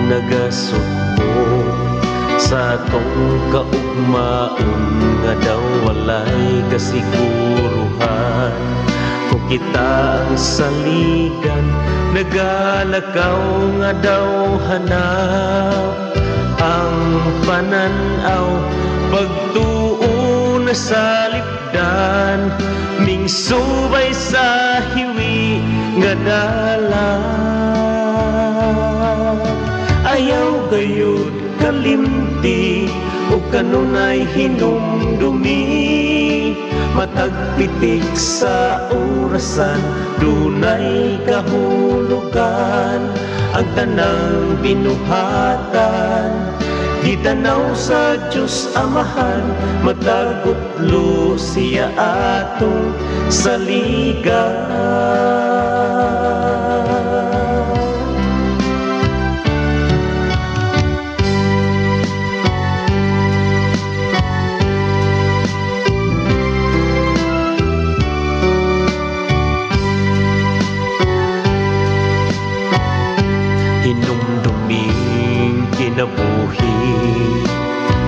nagasugbo sa atong kaugmaon nga daw walay kasiguruhan. Kung kita ang saligan, nagalakaw nga daw hanap ang pananaw, pagtuon na sa lipdan, mingsubay sa hiwi nga dalan. Ayaw gayud kalimti o kanunay hinumdumi, matagpitik sa orasan, dunay kahulugan ang tanang binuhatan. Gitanaw sa Diyos Amahan, matagutlo siya atong saligan. Hinumduming kinabuhi,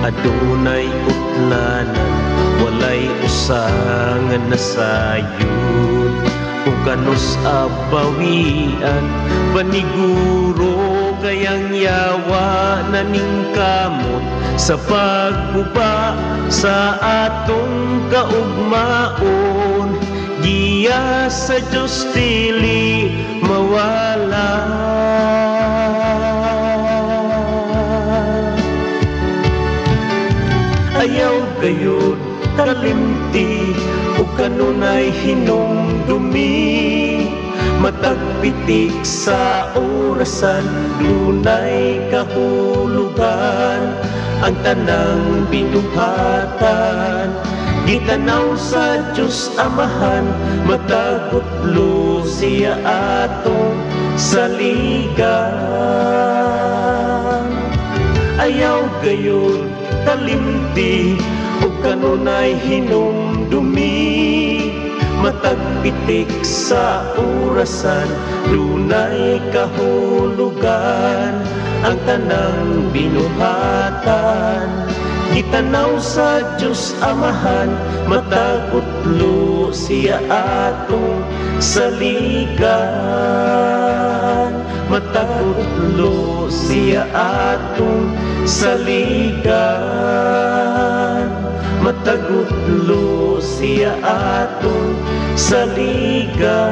adunay utlanan, walay usangan na sayod. Kung kanus abawian, paniguro kayang yawa na ningkamot sa pagbuba sa atong kaugmaon. Giya sa Diyos dili mawala. Ayaw gayud kalimti o kanunay hinumdumi, matagpitik sa orasan, dunay kahulugan ang tanang binuhatan. Gitanaw sa Diyos Amahan, matagutlo siya atong saligan. Ayaw gayud kalimti o kanunay hinumdumi, matagpitik sa orasan, dunay kahulugan ang tanang binuhatan. Gitanaw sa Diyos Amahan, matagutlo siya atong saligan. Matagutlo siya atong saligan. Matagutlo siya atong saligan.